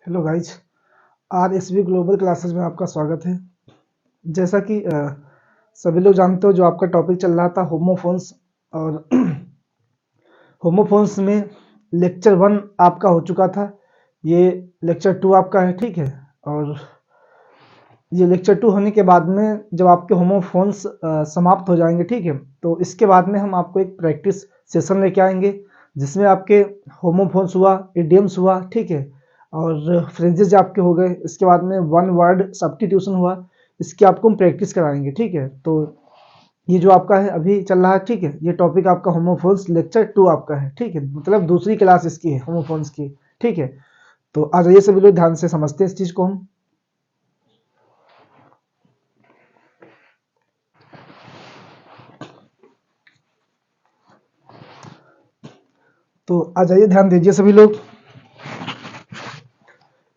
Hello guys, RSV global classes में आपका स्वागत है। जैसा कि सभी लोग जानते हो, जो आपका टॉपिक चल रहा था होमोफोन्स, और होमोफोन्स में लेक्चर 1 आपका हो चुका था। ये लेक्चर 2 आपका है, ठीक है। और ये लेक्चर 2 होने के बाद में जब आपके होमोफोन्स समाप्त हो जाएंगे, ठीक है, तो इसके बाद में हम आपको एक प्रैक्टिस सेशन लेके आएंगे जिसमें आपके होमोफोन्स हुआ, इडियम्स हुआ, ठीक है, और फ्रेजेज आपके हो गए। इसके बाद में वन वर्ड सब्स्टिट्यूशन हुआ, इसकी आपको हम प्रैक्टिस कराएंगे, ठीक है। तो ये जो आपका है अभी चल रहा है, ठीक है, ये टॉपिक आपका होमोफोन्स लेक्चर 2 आपका है, ठीक है, मतलब दूसरी क्लास इसकी है होमोफोन्स की, ठीक है। तो आ जाइए सभी लोग, ध्यान से समझते हैं इस चीज को हम। तो आ जाइए, ध्यान दीजिए सभी लोग।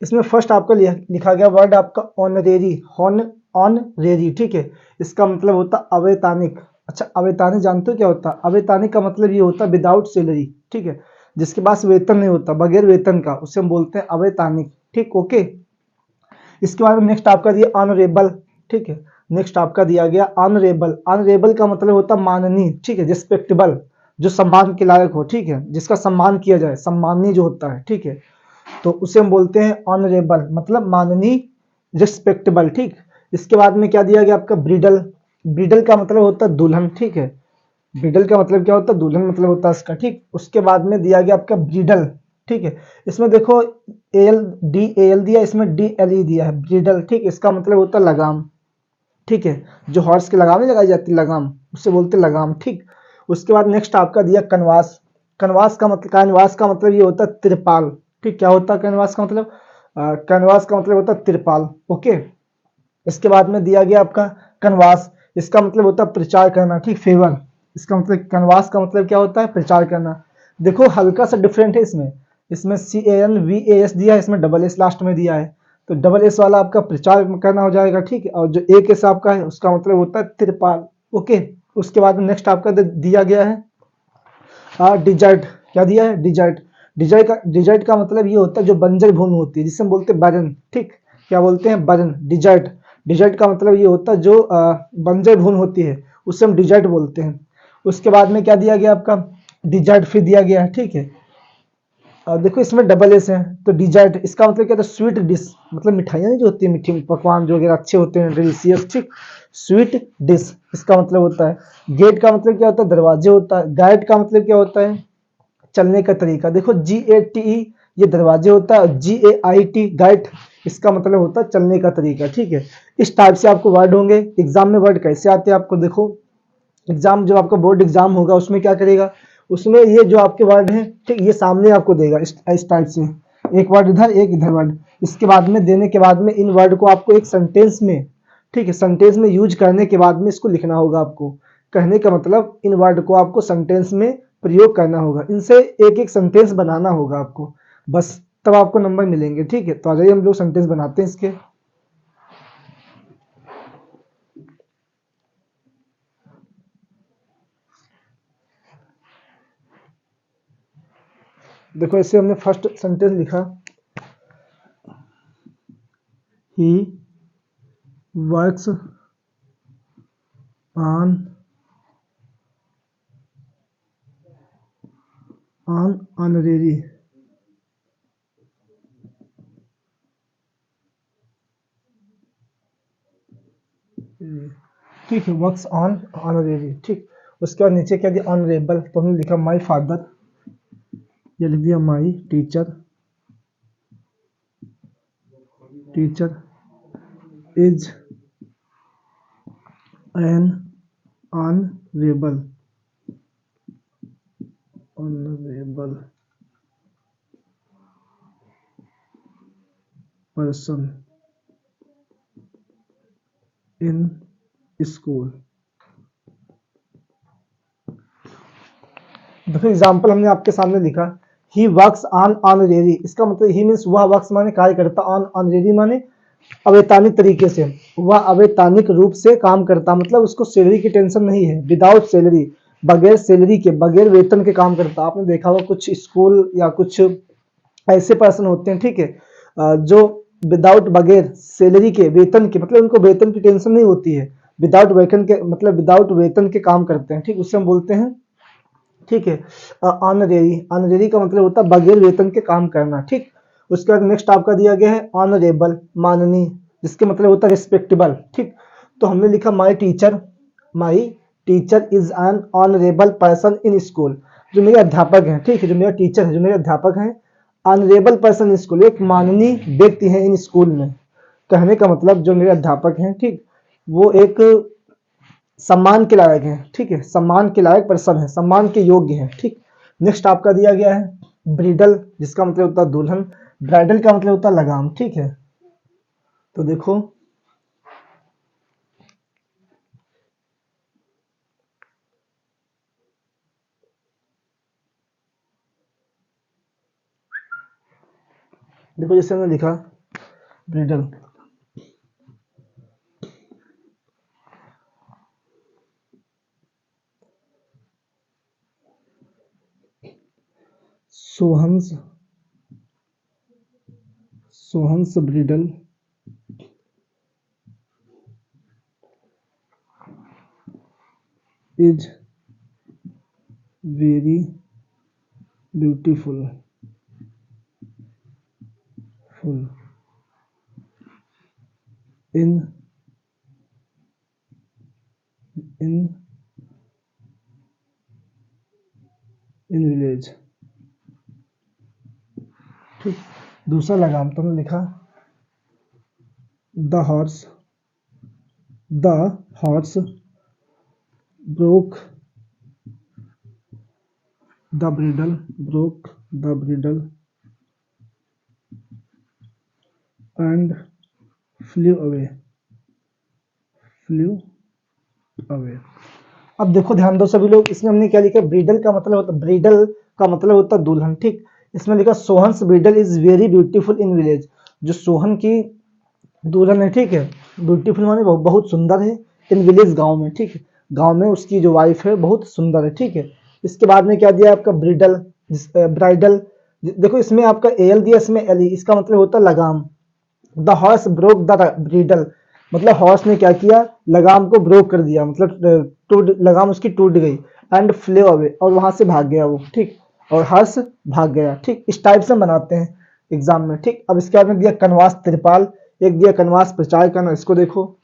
इसमें फर्स्ट आपका लिखा गया वर्ड आपका ऑनरेरी, ऑनरेरी, ठीक है। इसका मतलब होता अवैतनिक। अच्छा, अवैतनिक जानते हो क्या होता है? अवैतनिक का मतलब ये होता है विदाउट सैलरी, ठीक है, जिसके पास वेतन नहीं होता, बगैर वेतन का, उसे हम बोलते हैं अवैतनिक, ठीक, ओके। इसके बाद में नेक्स्ट आपका दिया ऑनरेबल, ठीक है। नेक्स्ट आपका दिया गया ऑनरेबल। ऑनरेबल का मतलब होता है माननीय, ठीक है, रिस्पेक्टेबल, जो सम्मान के लायक हो, ठीक है, जिसका सम्मान किया जाए, सम्माननीय जो होता है, ठीक है, तो उसे हम बोलते हैं ऑनरेबल, मतलब माननीय, रिस्पेक्टेबल, ठीक। इसके बाद में क्या दिया गया आपका ब्रिडल। ब्रिडल का मतलब होता है दुल्हन, ठीक है। ब्रिडल का मतलब क्या होता है? दुल्हन मतलब होता है इसका, ठीक। उसके बाद में दिया गया आपका ब्रिडल, ठीक है। इसमें देखो एल दिया, इसमें DLE दिया है, ब्रिडल, ठीक। इसका मतलब होता है लगाम, ठीक है, जो हॉर्स के लगाम नहीं लगाई जाती, लगाम, उससे बोलते लगाम, ठीक। उसके बाद नेक्स्ट आपका दिया कनवास। कनवास का मतलब ये होता है तिरपाल, ठीक। क्या होता है कैनवास का मतलब? कैनवास का मतलब होता है तिरपाल, ओके। इसके बाद में दिया गया आपका कनवास। इसका मतलब होता है प्रचार करना, ठीक, फेवर। इसका मतलब कनवास का मतलब क्या होता है? प्रचार करना। देखो हल्का सा डिफरेंट है इसमें। इसमें CANVAS दिया है, इसमें डबल एस लास्ट में दिया है, तो डबल एस वाला आपका प्रचार करना हो जाएगा, ठीक है। और जो एक एस आपका है उसका मतलब होता है तिरपाल, ओके। उसके बाद नेक्स्ट आपका दिया गया है डिजर्ट। क्या दिया है? डिजर्ट। डिजर्ट का मतलब ये होता है जो बंजर भूमि होती है, जिसे हम बोलते हैं बरन, ठीक। क्या बोलते हैं? बरन, डिजर्ट। डिजर्ट का मतलब ये होता है जो बंजर भूमि होती है, उससे हम डिजर्ट बोलते हैं। उसके बाद में क्या दिया गया आपका? डिजर्ट फिर दिया गया है, ठीक है। देखो इसमें डबल एस है, तो डिजर्ट इसका मतलब क्या था? स्वीट डिश, मतलब मिठाइयाँ नहीं जो होती है, मीठी पकवान जो वगैरह अच्छे होते हैं, डिलीशियस, ठीक। स्वीट डिश इसका मतलब होता है। गेट का मतलब क्या होता है? दरवाजे होता है। गाइड का मतलब क्या होता है? चलने का तरीका। देखो GATE ये दरवाजे होता है, GAIT गाइड इसका मतलब होता है चलने का तरीका, ठीक है। इस टाइप से आपको वर्ड होंगे। एग्जाम में वर्ड कैसे आते हैं आपको देखो, एग्जाम जब आपका बोर्ड एग्जाम होगा उसमें क्या करेगा, उसमें ये जो आपके वर्ड हैं, ठीक, ये सामने आपको देगा इस टाइप से, एक वर्ड इधर एक इधर वर्ड। इसके बाद में देने के बाद में इन वर्ड को आपको एक सेंटेंस में, ठीक है, सेंटेंस में यूज करने के बाद में इसको लिखना होगा आपको। कहने का मतलब इन वर्ड को आपको सेंटेंस में प्रयोग करना होगा, इनसे एक एक सेंटेंस बनाना होगा आपको, बस तब आपको नंबर मिलेंगे, ठीक है। तो आ जाइए हम लोग सेंटेंस बनाते हैं इसके। देखो ऐसे हमने फर्स्ट सेंटेंस लिखा, ही वर्क्स ऑन ऑनरेरी, ठीक है, वर्क्स ऑन ऑनरेरी, ठीक। उसके बाद नीचे क्या दिया? ऑनरेबल, तो हमने लिखा माय फादर, ये लिख दिया my teacher, teacher is an honourable, honourable person in school. देखो एग्जाम्पल हमने आपके सामने लिखा, ही वर्क्स ऑन ऑनरेरी, इसका मतलब ही मीन्स वह वर्क्स माने कार्य करता, ऑन ऑनरेरी माने अवैतनिक तरीके से, वह अवैतनिक रूप से काम करता, मतलब उसको सैलरी की टेंशन नहीं है, विदाउट सैलरी, बगैर सैलरी के, बगैर वेतन के काम करता। आपने देखा होगा कुछ स्कूल या कुछ ऐसे पर्सन होते हैं, ठीक है, जो विदाउट बगैर सैलरी के वेतन के मतलब उनको वेतन की टेंशन नहीं होती है, विदाउट वेतन के मतलब विदाउट वेतन के काम करते हैं, ठीक, उससे हम बोलते हैं, ठीक है, ऑनरेरी। ऑनरेरी का मतलब होता है बगैर वेतन के काम करना, ठीक। उसके बाद नेक्स्ट आपका दिया गया है ऑनरेबल, माननीय, जिसके मतलब होता है रिस्पेक्टेबल, ठीक। तो हमने लिखा my teacher is an honourable person in school. जो मेरे अध्यापक हैं, ठीक है, जो मेरा टीचर है, जो मेरे अध्यापक हैं, ऑनरेबल पर्सन इन स्कूल, एक माननीय व्यक्ति है इन स्कूल में। कहने का मतलब जो मेरे अध्यापक हैं, ठीक, वो एक सम्मान के लायक हैं, ठीक है, सम्मान के लायक पर्सन है, सम्मान के योग्य हैं, ठीक। नेक्स्ट आपका दिया गया है ब्रिडल, जिसका मतलब होता है दुल्हन, ब्राइडल का मतलब होता है लगाम, ठीक है। तो देखो देखो जैसे हमने लिखा bridle, Sohan's Sohan's bridle is very beautiful full in in in village, ठीक। दूसरा लगाम तो हमने लिखा the horse the horse broke broke the bridle and flew away flew away। अब देखो ध्यान दो सभी लोग, इसमें हमने क्या लिखा, ब्रिडल का मतलब होता है दुल्हन, ठीक। इसमें लिखा Sohan's bridle is very beautiful in village, जो सोहन की दुल्हन है, ठीक है, ब्यूटीफुल माने बहुत सुंदर है, इन विलेज गांव में, ठीक है, गांव में उसकी जो वाइफ है बहुत सुंदर है, ठीक है। इसके बाद में क्या दिया आपका ब्रिडल, ब्राइडल, देखो इसमें आपका एल दिया, इसमें एल, इसका मतलब होता है लगाम। The horse broke the bridle, मतलब हॉर्स ने क्या किया, लगाम को ब्रोक कर दिया, मतलब टूट, लगाम उसकी टूट गई, एंड फ्ले अवे, और वहां से भाग गया वो, ठीक, और हर्ष भाग गया, ठीक। इस टाइप से बनाते हैं एग्जाम में, ठीक। अब इसके बाद में दिया कनवास त्रिपाल, एक दिया कनवास प्रचार करना, इसको देखो,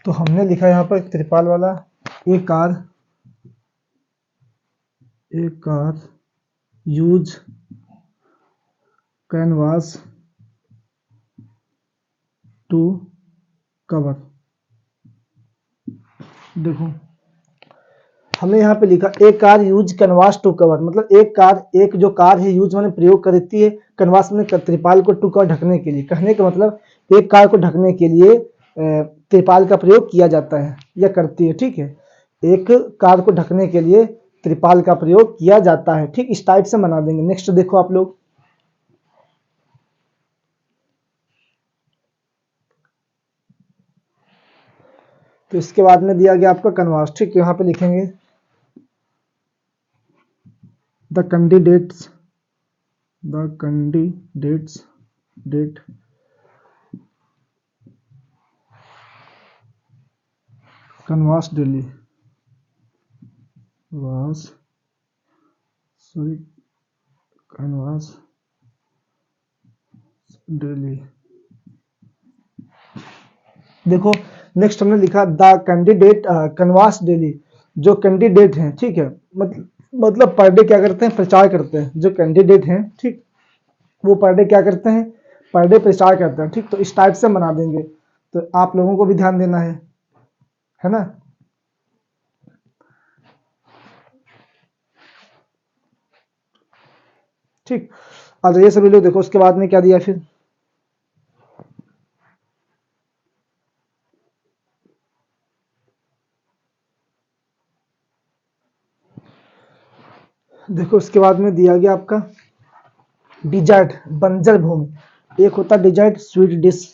तो हमने लिखा यहाँ पर त्रिपाल वाला, एक car use canvas to cover. देखो हमने यहाँ पे लिखा एक car use canvas to cover, मतलब एक जो कार है यूज मैंने प्रयोग करती है कैनवास में, त्रिपाल को टू कवर ढकने के लिए। कहने का मतलब एक कार को ढकने के लिए त्रिपाल का प्रयोग किया जाता है या करती है, ठीक है। एक कार को ढकने के लिए त्रिपाल का प्रयोग किया जाता है, ठीक। इस टाइप से बना देंगे। नेक्स्ट देखो आप लोग, तो इसके बाद में दिया गया आपका कनवास, ठीक। यहाँ पे लिखेंगे the candidates date Kanwas daily वास सॉरी कनवास डेली। देखो नेक्स्ट हमने लिखा द कैंडिडेट कनवास डेली, जो कैंडिडेट हैं, ठीक है, मतलब पर डे क्या करते हैं, प्रचार करते हैं, जो कैंडिडेट हैं, ठीक, वो पर डे क्या करते हैं, पर डे प्रचार करते हैं, ठीक। तो इस टाइप से बना देंगे, तो आप लोगों को भी ध्यान देना है ना। ठीक, और ये सभी लोग देखो उसके बाद में क्या दिया फिर, देखो उसके बाद में दिया गया आपका डिजर्ट बंजर भूमि, एक होता डिजर्ट स्वीट डिश।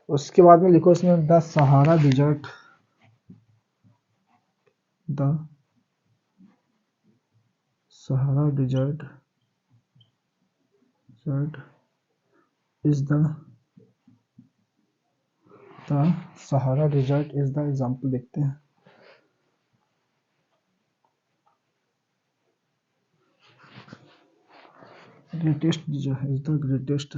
उसके बाद में लिखो इसमें the Sahara desert, the Sahara desert is the Sahara desert is the example देखते हैं। Greatest desert is the greatest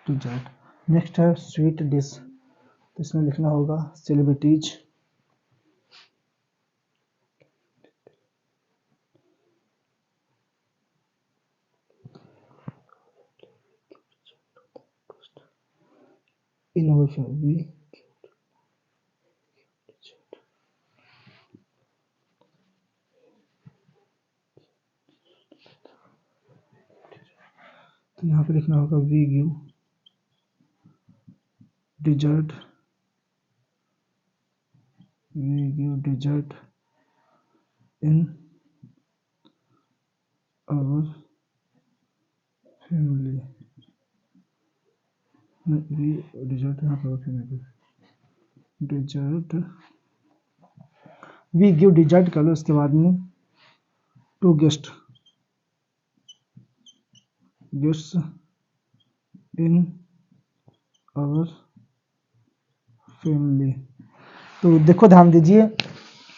desert. Next है स्वीट डिश, तो इसमें लिखना होगा सेलिब्रिटीज, इनोवेशन भी तो यहाँ पे लिखना होगा we give dessert in our family, we dessert यहाँ पर family dessert, we give dessert कर लो। उसके बाद में to guests in our family. तो देखो ध्यान दीजिए,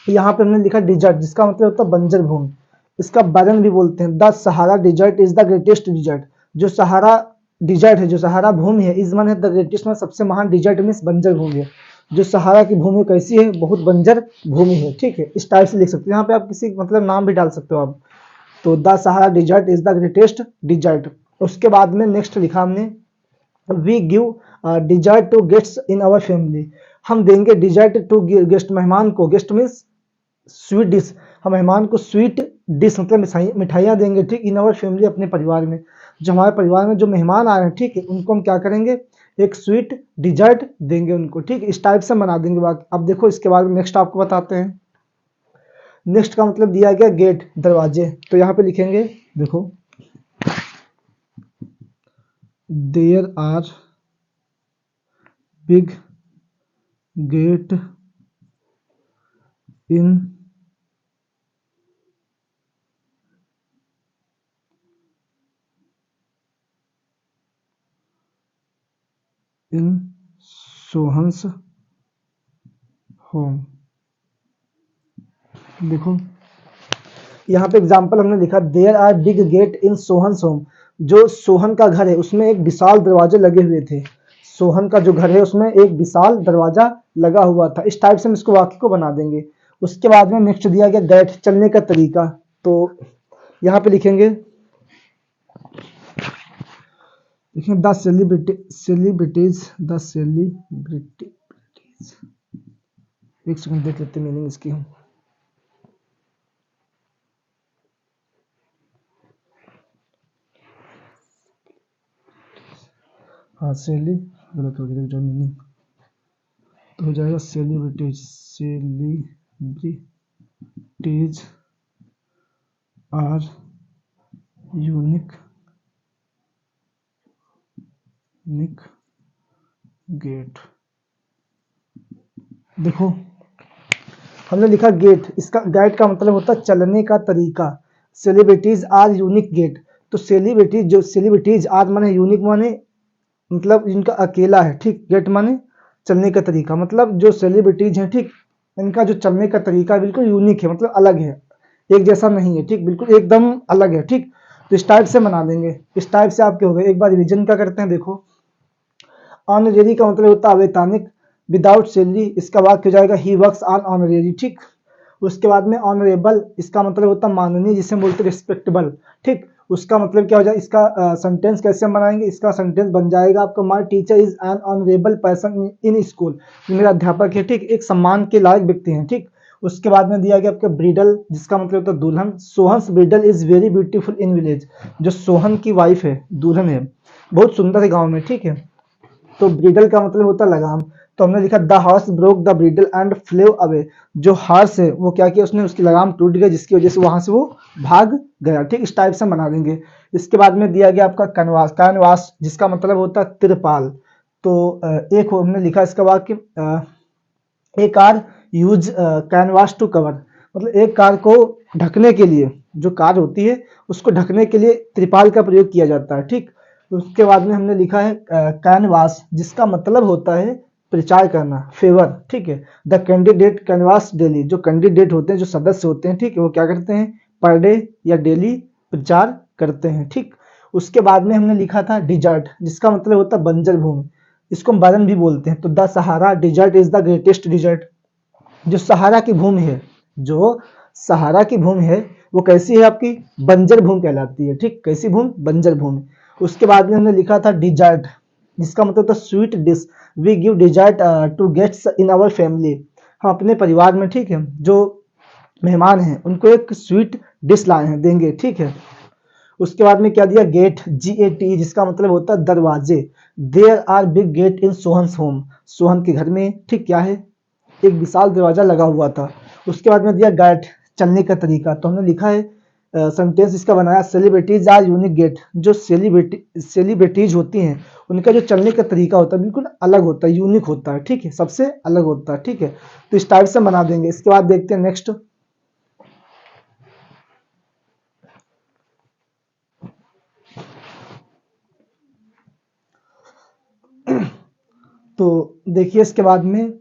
यहाँ पे हमने लिखा डिजर्ट जिसका मतलब होता है बंजर भूमि, इसका बरन भी बोलते हैं। The Sahara desert is the greatest desert, जो सहारा डिजर्ट है, जो सहारा भूमि है, इस मन है द ग्रेटेस्ट में सबसे महान, डिजर्ट मीन्स बंजर भूमि है। जो सहारा की भूमि कैसी है, बहुत बंजर भूमि है, ठीक है, इस टाइप से लिख सकते हो। यहाँ पे आप किसी मतलब नाम भी डाल सकते हो आप। तो the Sahara desert is the greatest desert. उसके बाद में नेक्स्ट लिखा हमने we give dessert to guests in our family, हम देंगे डिजर्ट टू गेस्ट, मेहमान को, गेस्ट मीन्स स्वीट डिश, हम मेहमान को स्वीट डिश मतलब मिठाइयाँ देंगे, ठीक, इन आवर फैमिली अपने परिवार में, जो हमारे परिवार में जो मेहमान आ रहे हैं, ठीक है, उनको हम क्या करेंगे, एक स्वीट डिजर्ट देंगे उनको, ठीक, इस टाइप से मना देंगे बाकी। अब देखो इसके बाद नेक्स्ट आपको बताते हैं। नेक्स्ट का मतलब दिया गया गेट दरवाजे, तो यहाँ पे लिखेंगे देखो there are big gate in Sohan's home. देखो यहाँ पे एग्जाम्पल हमने लिखा there are big gate in Sohan's home, जो सोहन का घर है उसमें एक विशाल दरवाजे लगे हुए थे, सोहन का जो घर है उसमें एक विशाल दरवाजा लगा हुआ था, इस टाइप से हम इसको वाक्य को बना देंगे। उसके बाद में नेक्स्ट दिया गया दैट, चलने का तरीका, तो यहाँ पे लिखेंगे द सेलिब्रिटीज एक सेकंड देख लेते मीनिंग इसकी हम। हाँ सेली गलत हो गया, जो मीनिंग तो हो जाएगा सेलिब्रिटीज आर यूनिक गेट। देखो हमने लिखा गेट, इसका गेट का मतलब होता है चलने का तरीका, सेलिब्रिटीज आर यूनिक गेट, तो सेलिब्रिटीज, जो सेलिब्रिटीज आर माने यूनिक माने मतलब इनका अकेला है, ठीक, गेट माने चलने का तरीका, मतलब जो सेलिब्रिटीज हैं, ठीक, इनका जो चलने का तरीका बिल्कुल यूनिक है, मतलब अलग है, एक जैसा नहीं है, ठीक, बिल्कुल एकदम अलग है, ठीक, तो इस टाइप से बना देंगे। इस टाइप से आपके हो गए। एक बार रिवीजन क्या करते हैं, देखो ऑनरेरी का मतलब होता है अवैतनिक, विदाउट सैलरी इसका वाक्य हो जाएगा ही वर्क्स ऑन ऑनरेरी, ठीक। उसके बाद में ऑनरेबल, इसका मतलब होता है माननीय, जिसे बोलते हैं रिस्पेक्टेबल, ठीक, उसका मतलब क्या हो जाएगा, इसका सेंटेंस कैसे हम बनाएंगे, इसका सेंटेंस बन जाएगा आपका my teacher is an honourable person in school, मेरा अध्यापक है, ठीक, एक सम्मान के लायक व्यक्ति हैं, ठीक। उसके बाद में दिया गया आपका ब्रीडल, जिसका मतलब होता है दुल्हन। Sohan's bridle is very beautiful in village, जो सोहन की वाइफ है, दुल्हन है, बहुत सुंदर है गांव में, ठीक है। तो ब्रीडल का मतलब होता है लगाम। तो हमने लिखा the horse broke the bridle and flew away, जो हॉर्स है वो क्या किया, उसने उसकी लगाम टूट गई, जिसकी वजह से वहां से वो भाग गया, ठीक। इस टाइप से बना देंगे। इसके बाद में दिया गया आपका कैनवास, कैनवास जिसका मतलब होता है तिरपाल। तो एक हमने लिखा इसका वाक्य, a car use canvas to cover, मतलब एक कार को ढकने के लिए, जो कार होती है उसको ढकने के लिए त्रिपाल का प्रयोग किया जाता है, ठीक। उसके बाद में हमने लिखा है कैनवास, जिसका मतलब होता है प्रचार करना, फेवर, ठीक है। द कैंडिडेट कैनवास डेली, जो कैंडिडेट होते हैं, जो सदस्य होते हैं, ठीक है, वो क्या करते हैं, पर डे या डेली प्रचार करते हैं, ठीक। उसके बाद में हमने लिखा था डिजर्ट, जिसका मतलब होता है बंजर भूमि, इसको हम बरन भी बोलते हैं। तो the Sahara desert is the greatest desert, जो सहारा की भूमि है, जो सहारा की भूमि है वो कैसी है आपकी, बंजर भूमि कहलाती है, ठीक। कैसी भूमि, बंजर भूमि। उसके बाद में हमने लिखा था डिजर्ट, जिसका मतलब था sweet dish, we give dessert to guests in our family, हम अपने परिवार में, ठीक है, जो मेहमान हैं उनको एक स्वीट डिश लाए हैं, देंगे, ठीक है। उसके बाद में क्या दिया, गेट, GAT, जिसका मतलब होता है दरवाजे। There are big gate in Sohan's home, Sohan के घर में, ठीक, क्या है, एक विशाल दरवाजा लगा हुआ था। उसके बाद में दिया गैट, चलने का तरीका। तो हमने लिखा है सेंटेंस इसका बनाया, सेलिब्रिटीज आर यूनिक गेट, जो सेलिब्रिटीज होती हैं उनका जो चलने का तरीका होता है बिल्कुल अलग होता है, यूनिक होता है, ठीक है, सबसे अलग होता है, ठीक है। तो इस टाइप से बना देंगे। इसके बाद देखते हैं नेक्स्ट। तो देखिए इसके बाद में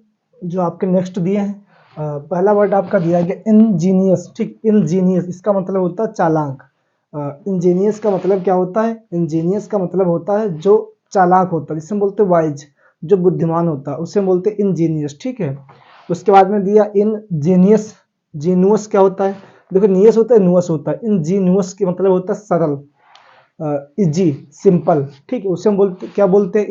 जो आपके नेक्स्ट दिए हैं, पहला वर्ड आपका दिया गया इंजीनियस, ठीक। इंजीनियस इसका मतलब होता है चालाक। इंजीनियस का मतलब क्या होता है, इंजीनियस का मतलब होता है जो चालाक होता है, जिसे हम बोलते हैं वाइज, जो बुद्धिमान होता है उसे हम बोलते हैं इंजीनियस, ठीक है। उसके बाद में दिया इंजीनियस, जीनुअस क्या होता है, देखो नियस होता है, नुअस होता है, इंजीनुअस के मतलब होता है सरल, इजी, सिंपल, ठीक है, उसे हम बोलते क्या बोलते हैं,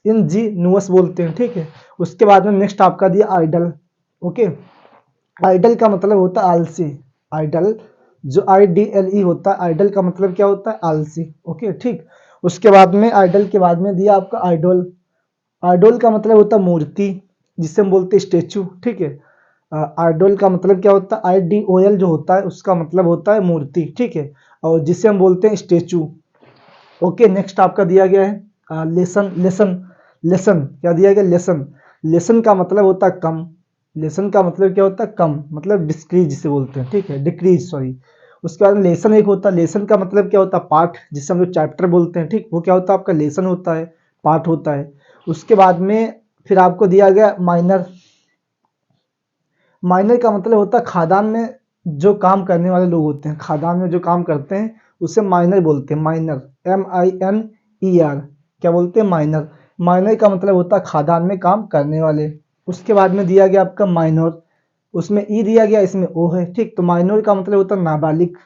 इन जी नुअस बोलते हैं, ठीक है। उसके बाद में नेक्स्ट आपका दिया आइडल, ओके। आइडल का मतलब होता है आलसी, आइडल जो IDLE होता है, आइडल का मतलब क्या होता है, आलसी, ओके, ठीक। उसके बाद में आइडल के बाद में दिया आपका आइडोल, आइडोल का मतलब होता है मूर्ति, जिसे हम बोलते हैं स्टेचू, ठीक है। आइडोल का मतलब क्या होता है, IDOL जो होता है उसका मतलब होता है मूर्ति, ठीक है, और जिसे हम बोलते हैं स्टेचू, ओके। नेक्स्ट आपका दिया गया है लेसन, लेसन, लेसन क्या दिया गया, लेसन, लेसन का मतलब होता है कम, लेसन का मतलब क्या होता है, कम, मतलब डिस्क्रीज जिसे बोलते हैं, ठीक है, डिक्रीज, सॉरी। उसके बाद लेसन एक होता है, लेसन का मतलब क्या होता है, पाठ, जिसे हम लोग चैप्टर बोलते हैं, ठीक, वो क्या होता है आपका, लेसन होता है, पाठ होता है। उसके बाद में फिर आपको दिया गया माइनर, माइनर का मतलब होता है खादान में जो काम करने वाले लोग होते हैं, खादान में जो काम करते हैं उसे माइनर बोलते हैं, माइनर, MINER, क्या बोलते हैं, माइनर। माइनर का मतलब होता है खादान में काम करने वाले। उसके बाद में दिया गया आपका माइनर, उसमें ई दिया गया, इसमें ओ है, ठीक। तो माइनर का मतलब होता है नाबालिग,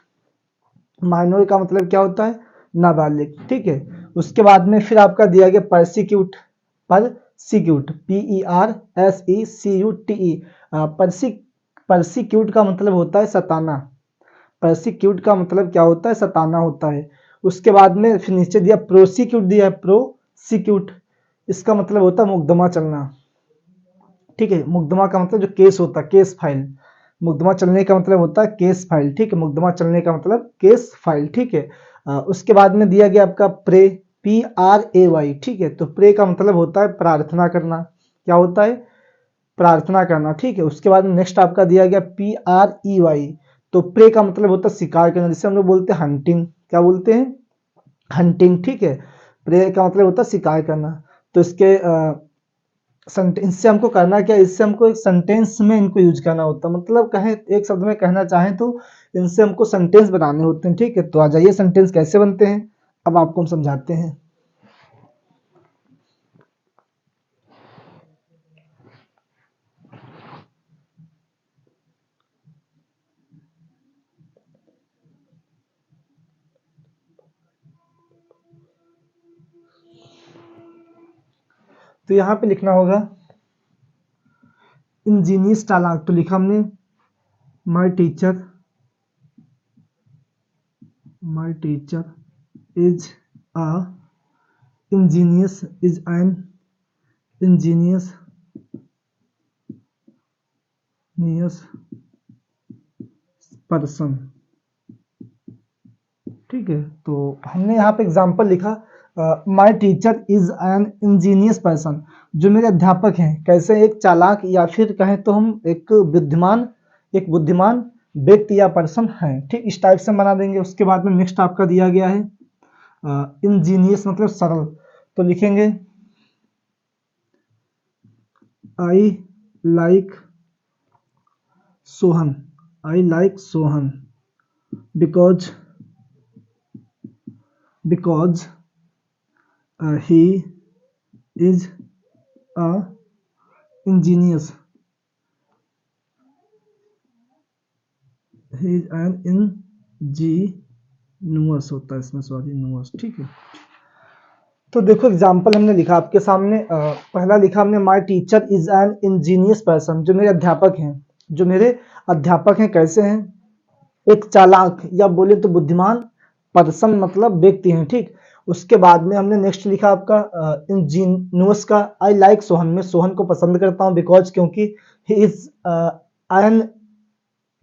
माइनर का मतलब क्या होता है, नाबालिग, ठीक है। उसके बाद में फिर आपका दिया गया परसिक्यूट, परसिक्यूट, PERSECUTE, परसिक्यूट का मतलब होता है सताना, परसिक्यूट का मतलब क्या होता है, सताना होता है। उसके बाद में फिर नीचे दिया प्रोसिक्यूट, दिया है प्रोसिक्यूट, इसका मतलब होता है मुकदमा चलना, ठीक है। मुकदमा का मतलब जो केस होता है, केस फाइल, मुकदमा चलने का मतलब होता है केस फाइल, ठीक है, मुकदमा चलने का मतलब केस फाइल, ठीक है। उसके बाद में दिया गया आपका प्रे, PRAY, ठीक है। तो प्रे का मतलब होता है प्रार्थना करना, क्या होता है, प्रार्थना करना, ठीक है। उसके बाद में नेक्स्ट आपका दिया गया PREY, तो प्रे का मतलब होता है शिकार करना, जिसे हम लोग बोलते हैं हंटिंग, क्या बोलते हैं, हंटिंग, ठीक है। प्रे का मतलब होता है शिकार करना। तो इसके इससे हमको करना क्या, इससे हमको एक सेंटेंस में इनको यूज करना होता है, मतलब कहें एक शब्द में कहना चाहें तो इनसे हमको सेंटेंस बनाने होते हैं, ठीक है। तो आ जाइए सेंटेंस कैसे बनते हैं, अब आपको हम समझाते हैं। तो यहाँ पे लिखना होगा इंजीनियस चालाक, तो लिखा हमने my teacher is a Angénieux, is an Angénieux person. ठीक है, तो हमने यहाँ पे एग्जाम्पल लिखा my teacher is an Angénieux person, जो मेरे अध्यापक हैं कैसे एक चालाक या फिर कहें तो हम एक बुद्धिमान व्यक्ति या पर्सन है। ठीक, इस टाइप से बना देंगे। उसके बाद में नेक्स्ट आपका दिया गया है इंजीनियस मतलब सरल, तो लिखेंगे I like Sohan because he is a ingenious he is an ingenious होता है इसमें, सॉरी नुअस। ठीक है, तो देखो एग्जाम्पल हमने लिखा आपके सामने। पहला लिखा हमने my teacher is an Angénieux person, जो मेरे अध्यापक हैं कैसे हैं एक चालाक या बोले तो बुद्धिमान पर्सन मतलब व्यक्ति हैं। ठीक, उसके बाद में हमने नेक्स्ट लिखा आपका इंजीनियस का आई लाइक सोहन, मैं सोहन को पसंद करता हूं बिकॉज क्योंकि ही इज एन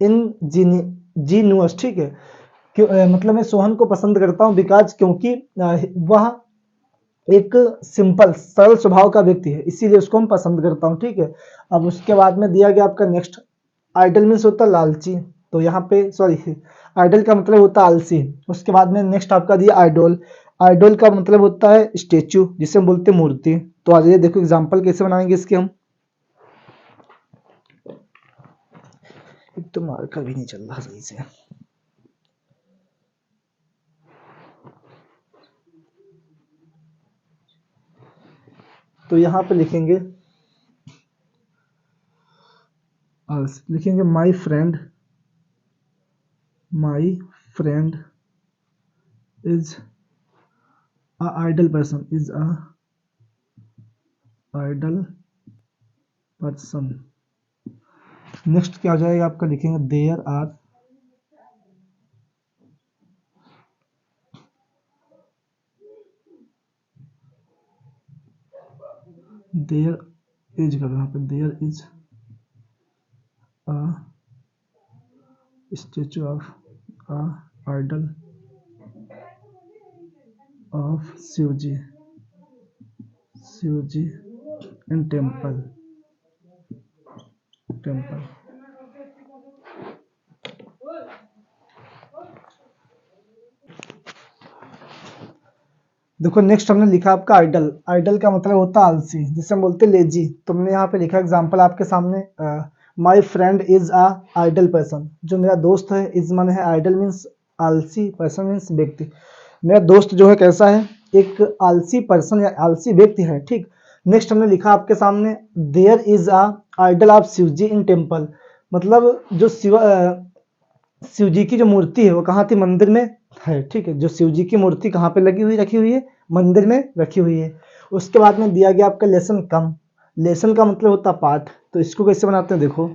इंजीनियस। ठीक है, मतलब मैं सोहन को पसंद करता हूं बिकॉज क्योंकि वह एक सिंपल सरल स्वभाव का व्यक्ति है, इसीलिए उसको हम पसंद करता हूं। ठीक है, अब उसके बाद में दिया गया आपका नेक्स्ट आइडल मीन्स होता है लालची, तो यहाँ पे सॉरी आइडल का मतलब होता है आलसी। उसके बाद में नेक्स्ट आपका दिया आइडोल का मतलब होता है स्टेच्यू, जिसे हम बोलते हैं मूर्ति। तो आज ये देखो एग्जांपल कैसे बनाएंगे इसके हम। एक तो मार्कर भी नहीं चल रहा सही से। तो यहाँ पे लिखेंगे my friend is a idle person. Next क्या हो जाएगा आपका, लिखेंगे देयर इज कर यहाँ पे there is a statue of a idol of Shivji in temple. देखो नेक्स्ट हमने लिखा आपका आइडल का मतलब होता है आलसी, जिसे हम बोलते हैं लेजी। तुमने यहाँ पे लिखा एग्जांपल आपके सामने my friend is a idle person, जो मेरा दोस्त है इज मन है आइडल मीन्स आलसी, पर्सन मीन्स व्यक्ति। मेरा दोस्त जो है कैसा है एक आलसी पर्सन या आलसी व्यक्ति है। ठीक, नेक्स्ट हमने लिखा आपके सामने there is a idol of Shivji in temple, मतलब जो शिव जी की जो मूर्ति है वो कहाँ थी, मंदिर में है। ठीक है, जो शिव जी की मूर्ति कहाँ पे रखी हुई है, मंदिर में रखी हुई है। उसके बाद में दिया गया आपका लेसन का मतलब होता पाठ, तो इसको कैसे बनाते हैं देखो।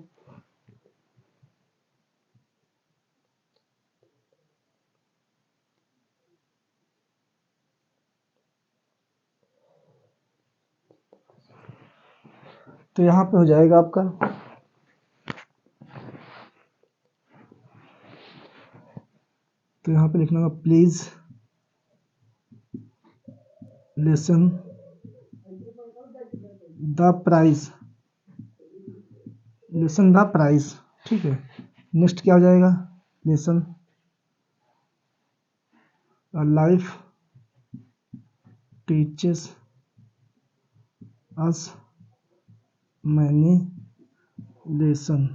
तो यहाँ पे हो जाएगा आपका तो यहाँ पे लिखना होगा प्लीज लेसन द प्राइज। ठीक है, नेक्स्ट क्या हो जाएगा, lesson life teaches us many lesson.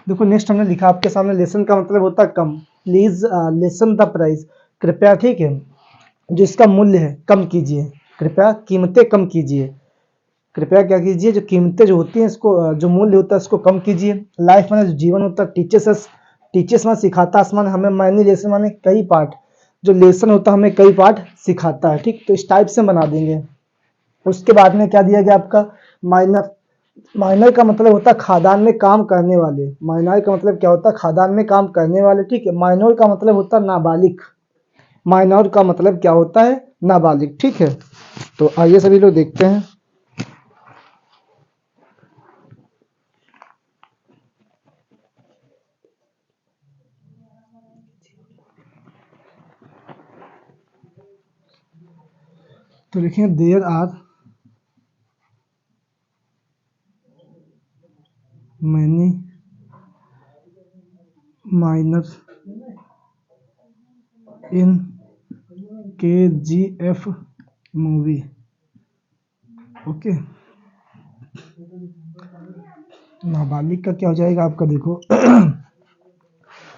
देखो नेक्स्ट हमने लिखा आपके सामने लेसन का मतलब होता है कम, प्लीज लेसन द प्राइस, कृपया। ठीक है, जो इसका मूल्य है कम कीजिए, कृपया कीमतें कम कीजिए, कृपया क्या कीजिए जो कीमतें जो होती हैं इसको जो मूल्य होता है इसको कम कीजिए। लाइफ माने जो जीवन होता है, टीचर्स माने सिखाता, आसमान हमें मैनी लेसन माने कई पाठ, जो लेसन होता है हमें कई पाठ सिखाता है। ठीक, तो इस टाइप से बना देंगे। उसके बाद में क्या दिया गया आपका माइनर का मतलब होता है खादान में काम करने वाले। माइनर का मतलब क्या होता है? खादान में काम करने वाले, ठीक है। माइनर का मतलब होता है नाबालिग। माइनर का मतलब क्या होता है? नाबालिग, ठीक है। तो आइए सभी लोग देखते हैं। तो लिखेंगे there are many minor in KGF movie. Okay, नाबालिग का क्या हो जाएगा आपका? देखो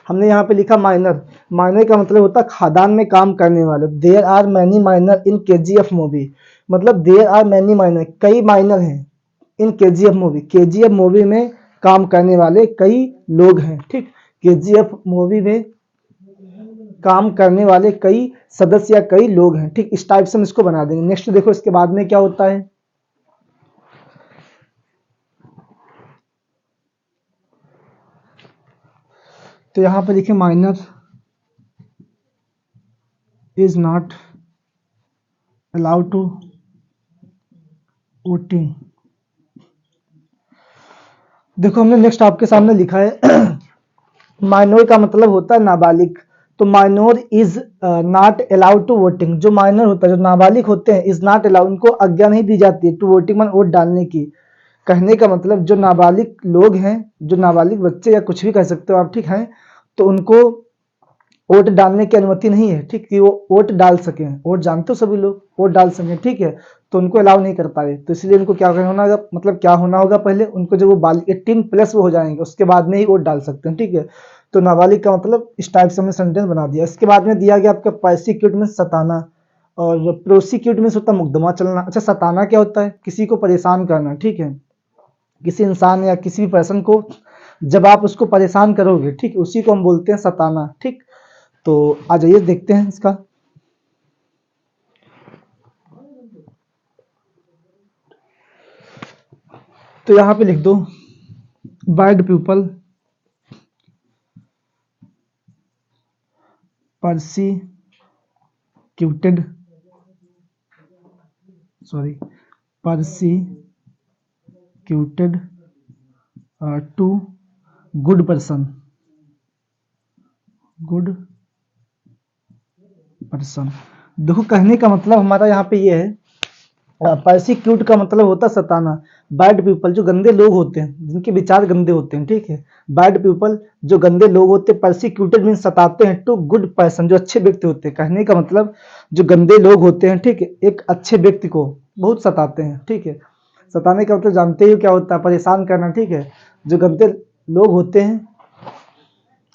हमने यहाँ पे लिखा माइनर। माइनर का मतलब होता है खादान में काम करने वाले। There are many minor in KGF movie, मतलब देयर आर मैनी माइनर, कई माइनर हैं in KGF movie. KGF movie में काम करने वाले कई लोग हैं, ठीक। KGF मूवी में काम करने वाले कई सदस्य या कई लोग हैं, ठीक। इस टाइप से हम इसको बना देंगे। नेक्स्ट देखो इसके बाद में क्या होता है। तो यहां पर देखिए minor is not allowed to voting. देखो हमने नेक्स्ट आपके सामने लिखा है माइनर का मतलब होता है नाबालिग। तो minor is not allowed to voting. जो माइनर होता है, जो नाबालिग होते हैं, इज नॉट अलाउड, उनको आज्ञा नहीं दी जाती है टू वोटिंग, मन वोट डालने की। कहने का मतलब जो नाबालिग लोग हैं, जो नाबालिग बच्चे या कुछ भी कह सकते हो आप, ठीक है, तो उनको वोट डालने की अनुमति नहीं है, ठीक, कि वो वोट डाल सके। वोट जानते हो सभी लोग, वोट डाल सके, ठीक है। तो उनको अलाउ नहीं कर पाए, तो इसलिए उनको क्या होना होगा, मतलब क्या होना होगा, पहले उनको जब वो 18+ वो हो जाएंगे उसके बाद में ही वोट डाल सकते हैं, ठीक है। तो नाबालिग का मतलब इस टाइप से हमने सेंटेंस बना दिया। इसके बाद में दिया गया आपका प्रोसिक्यूट में सताना, और प्रोसिक्यूट में होता है मुकदमा चलना। अच्छा, सताना क्या होता है? किसी को परेशान करना, ठीक है। किसी इंसान या किसी भी पर्सन को जब आप उसको परेशान करोगे, ठीक, उसी को हम बोलते हैं सताना, ठीक। तो आ जाइए देखते हैं इसका। तो यहां पे लिख दो bad people persecuted, sorry, persecuted to good person, good person. देखो कहने का मतलब हमारा यहाँ पे ये है, परसिक्यूट का मतलब होता है सताना। बैड पीपल जो गंदे लोग होते हैं, जिनके विचार गंदे होते हैं, ठीक है। बैड पीपल जो गंदे लोग होते हैं, परसिक्यूटेड मीन सताते हैं, टू गुड पर्सन जो अच्छे व्यक्ति होते हैं। कहने का मतलब जो गंदे लोग होते हैं, ठीक है, एक अच्छे व्यक्ति को बहुत सताते हैं, ठीक है। सताने का मतलब जानते ही क्या होता है? परेशान करना, ठीक है। जो गंदे लोग होते हैं,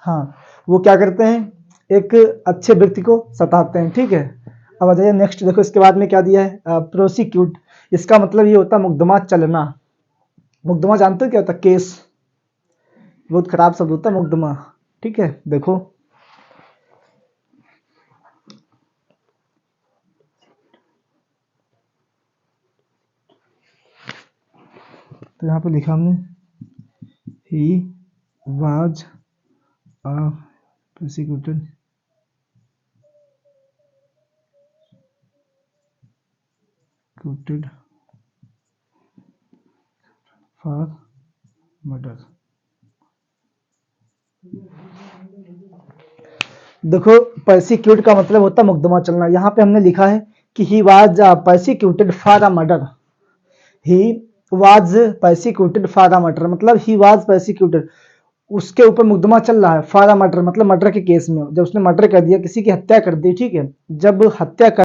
हाँ, वो क्या करते हैं? एक अच्छे व्यक्ति को सताते हैं, ठीक है। अब आ जाइए नेक्स्ट, देखो इसके बाद में क्या दिया है, प्रोसिक्यूट। इसका मतलब ये होता है मुकदमा चलना। मुकदमा जानते हो क्या होता है? केस, बहुत खराब शब्द होता है मुकदमा, ठीक है। देखो तो यहाँ पे लिखा हमने he was a prosecuted for murder. देखो परसिक्यूट का मतलब होता है मुकदमा चलना। यहाँ पे हमने लिखा है कि he was persecuted for a murder. He was persecuted for a murder, मतलब ही वाज परसिक्यूटेड, उसके ऊपर मुकदमा चल रहा है फॉर अ मर्डर, मतलब मर्डर के केस में। जब उसने मर्डर कर दिया, किसी की हत्या कर दी, ठीक है, जब हत्या कर